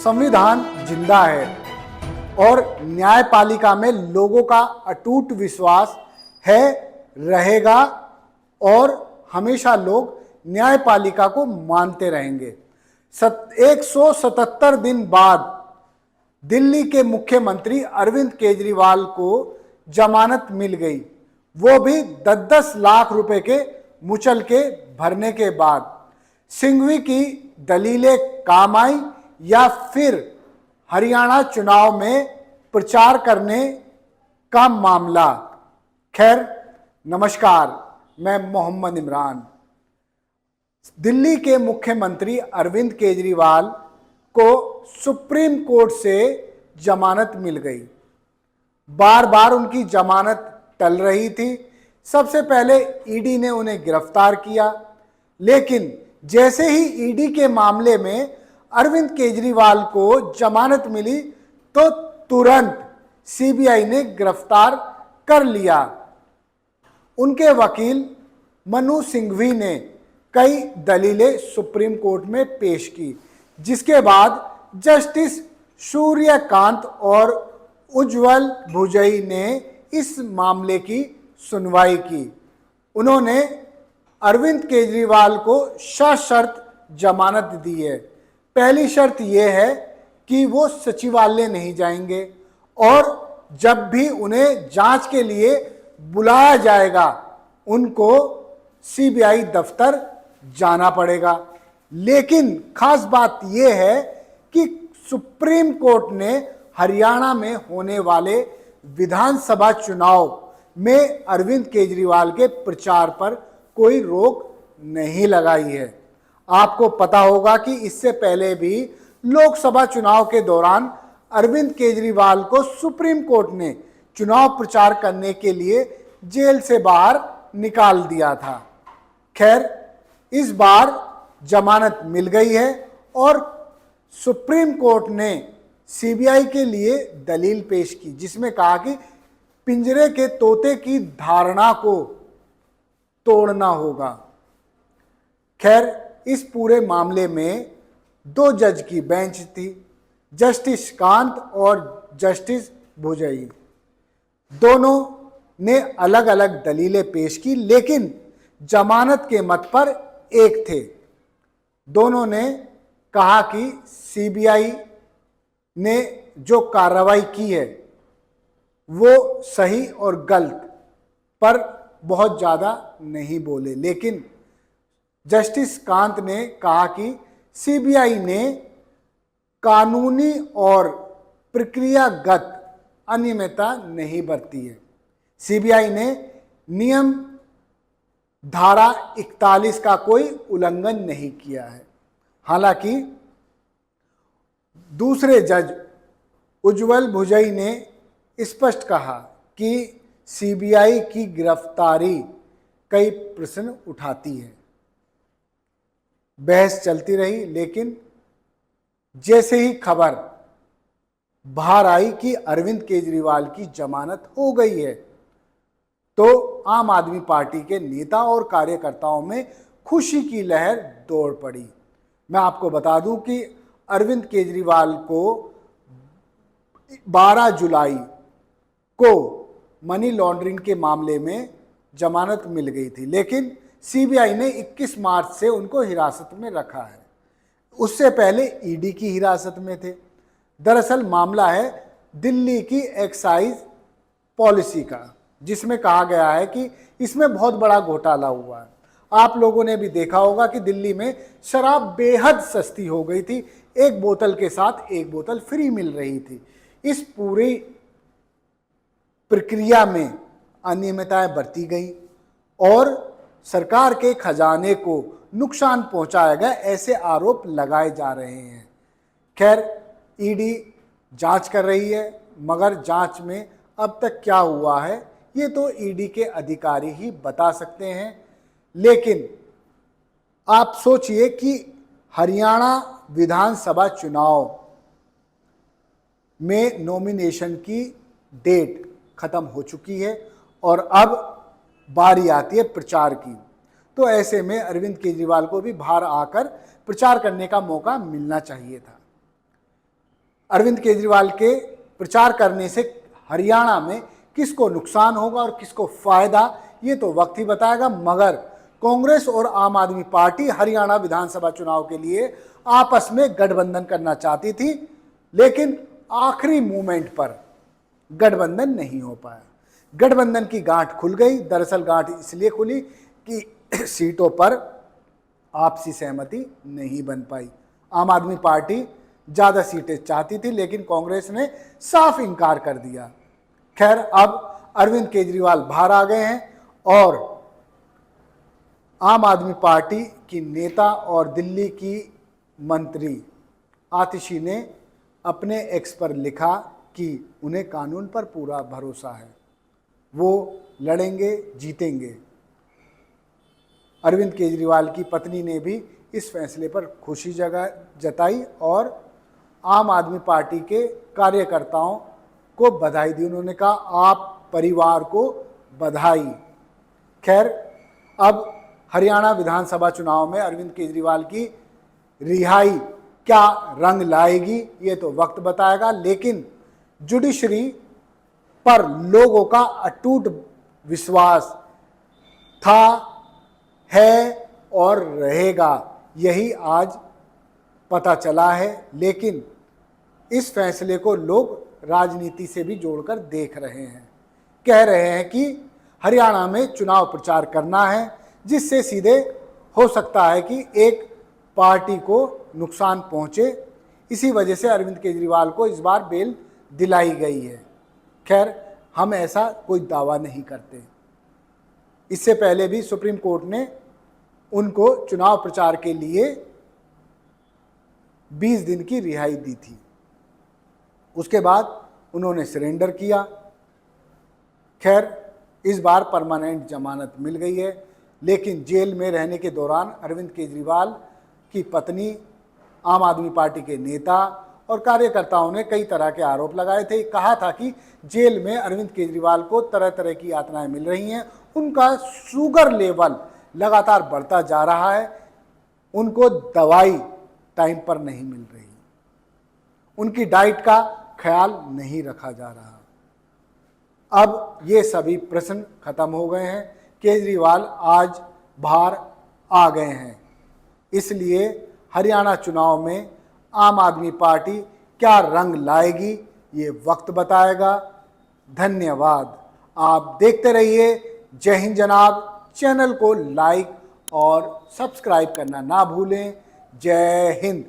संविधान जिंदा है और न्यायपालिका में लोगों का अटूट विश्वास है, रहेगा और हमेशा लोग न्यायपालिका को मानते रहेंगे। 177 दिन बाद दिल्ली के मुख्यमंत्री अरविंद केजरीवाल को जमानत मिल गई, वो भी 10-10 लाख रुपए के मुचलके भरने के बाद। सिंघवी की दलीलें काम आई या फिर हरियाणा चुनाव में प्रचार करने का मामला? खैर, नमस्कार, मैं मोहम्मद इमरान। दिल्ली के मुख्यमंत्री अरविंद केजरीवाल को सुप्रीम कोर्ट से जमानत मिल गई। बार बार उनकी जमानत टल रही थी। सबसे पहले ईडी ने उन्हें गिरफ्तार किया, लेकिन जैसे ही ईडी के मामले में अरविंद केजरीवाल को जमानत मिली तो तुरंत सीबीआई ने गिरफ्तार कर लिया। उनके वकील मनु सिंघवी ने कई दलीलें सुप्रीम कोर्ट में पेश की, जिसके बाद जस्टिस सूर्यकांत और उज्जवल भुजई ने इस मामले की सुनवाई की। उन्होंने अरविंद केजरीवाल को सशर्त जमानत दी है। पहली शर्त यह है कि वो सचिवालय नहीं जाएंगे और जब भी उन्हें जांच के लिए बुलाया जाएगा उनको सीबीआई दफ्तर जाना पड़ेगा। लेकिन खास बात यह है कि सुप्रीम कोर्ट ने हरियाणा में होने वाले विधानसभा चुनाव में अरविंद केजरीवाल के प्रचार पर कोई रोक नहीं लगाई है। आपको पता होगा कि इससे पहले भी लोकसभा चुनाव के दौरान अरविंद केजरीवाल को सुप्रीम कोर्ट ने चुनाव प्रचार करने के लिए जेल से बाहर निकाल दिया था। खैर, इस बार जमानत मिल गई है और सुप्रीम कोर्ट ने सीबीआई के लिए दलील पेश की, जिसमें कहा कि पिंजरे के तोते की धारणा को तोड़ना होगा। खैर, इस पूरे मामले में 2 जज की बेंच थी, जस्टिस कांत और जस्टिस भुजई। दोनों ने अलग अलग दलीलें पेश की, लेकिन जमानत के मत पर एक थे। दोनों ने कहा कि सीबीआई ने जो कार्रवाई की है वो सही और गलत पर बहुत ज़्यादा नहीं बोले, लेकिन जस्टिस कांत ने कहा कि सीबीआई ने कानूनी और प्रक्रियागत अनियमितता नहीं बरती है। सीबीआई ने नियम धारा 41 का कोई उल्लंघन नहीं किया है। हालांकि दूसरे जज उज्जवल भुजई ने स्पष्ट कहा कि सीबीआई की गिरफ्तारी कई प्रश्न उठाती है। बहस चलती रही, लेकिन जैसे ही खबर बाहर आई कि अरविंद केजरीवाल की जमानत हो गई है, तो आम आदमी पार्टी के नेता और कार्यकर्ताओं में खुशी की लहर दौड़ पड़ी। मैं आपको बता दूं कि अरविंद केजरीवाल को 12 जुलाई को मनी लॉन्ड्रिंग के मामले में जमानत मिल गई थी, लेकिन सीबीआई ने 21 मार्च से उनको हिरासत में रखा है। उससे पहले ईडी की हिरासत में थे। दरअसल मामला है दिल्ली की एक्साइज पॉलिसी का, जिसमें कहा गया है कि इसमें बहुत बड़ा घोटाला हुआ है। आप लोगों ने भी देखा होगा कि दिल्ली में शराब बेहद सस्ती हो गई थी, एक बोतल के साथ एक बोतल फ्री मिल रही थी। इस पूरी प्रक्रिया में अनियमितताएं बरती गई और सरकार के खजाने को नुकसान पहुंचाया गया, ऐसे आरोप लगाए जा रहे हैं। खैर, ईडी जांच कर रही है, मगर जांच में अब तक क्या हुआ है ये तो ईडी के अधिकारी ही बता सकते हैं। लेकिन आप सोचिए कि हरियाणा विधानसभा चुनाव में नॉमिनेशन की डेट खत्म हो चुकी है और अब बारी आती है प्रचार की। तो ऐसे में अरविंद केजरीवाल को भी बाहर आकर प्रचार करने का मौका मिलना चाहिए था। अरविंद केजरीवाल के प्रचार करने से हरियाणा में किसको नुकसान होगा और किसको फायदा, ये तो वक्त ही बताएगा। मगर कांग्रेस और आम आदमी पार्टी हरियाणा विधानसभा चुनाव के लिए आपस में गठबंधन करना चाहती थी, लेकिन आखिरी मोमेंट पर गठबंधन नहीं हो पाया। गठबंधन की गांठ खुल गई। दरअसल गांठ इसलिए खुली कि सीटों पर आपसी सहमति नहीं बन पाई। आम आदमी पार्टी ज्यादा सीटें चाहती थी, लेकिन कांग्रेस ने साफ इनकार कर दिया। खैर, अब अरविंद केजरीवाल बाहर आ गए हैं और आम आदमी पार्टी की नेता और दिल्ली की मंत्री आतिशी ने अपने एक्स पर लिखा कि उन्हें कानून पर पूरा भरोसा है, वो लड़ेंगे, जीतेंगे। अरविंद केजरीवाल की पत्नी ने भी इस फैसले पर खुशी जताई और आम आदमी पार्टी के कार्यकर्ताओं को बधाई दी। उन्होंने कहा, आप परिवार को बधाई। खैर, अब हरियाणा विधानसभा चुनाव में अरविंद केजरीवाल की रिहाई क्या रंग लाएगी, ये तो वक्त बताएगा। लेकिन जुडिशरी पर लोगों का अटूट विश्वास था, है और रहेगा, यही आज पता चला है। लेकिन इस फैसले को लोग राजनीति से भी जोड़कर देख रहे हैं। कह रहे हैं कि हरियाणा में चुनाव प्रचार करना है, जिससे सीधे हो सकता है कि एक पार्टी को नुकसान पहुंचे। इसी वजह से अरविंद केजरीवाल को इस बार बेल दिलाई गई है। खैर, हम ऐसा कोई दावा नहीं करते। इससे पहले भी सुप्रीम कोर्ट ने उनको चुनाव प्रचार के लिए 20 दिन की रिहाई दी थी। उसके बाद उन्होंने सरेंडर किया। खैर, इस बार परमानेंट जमानत मिल गई है, लेकिन जेल में रहने के दौरान अरविंद केजरीवाल की पत्नी, आम आदमी पार्टी के नेता और कार्यकर्ताओं ने कई तरह के आरोप लगाए थे। कहा था कि जेल में अरविंद केजरीवाल को तरह तरह की यातनाएं मिल रही हैं, उनका शुगर लेवल लगातार बढ़ता जा रहा है, उनको दवाई टाइम पर नहीं मिल रही, उनकी डाइट का ख्याल नहीं रखा जा रहा। अब ये सभी प्रश्न खत्म हो गए हैं। केजरीवाल आज बाहर आ गए हैं, इसलिए हरियाणा चुनाव में आम आदमी पार्टी क्या रंग लाएगी, ये वक्त बताएगा। धन्यवाद। आप देखते रहिए जय हिंद जनाब। चैनल को लाइक और सब्सक्राइब करना ना भूलें। जय हिंद।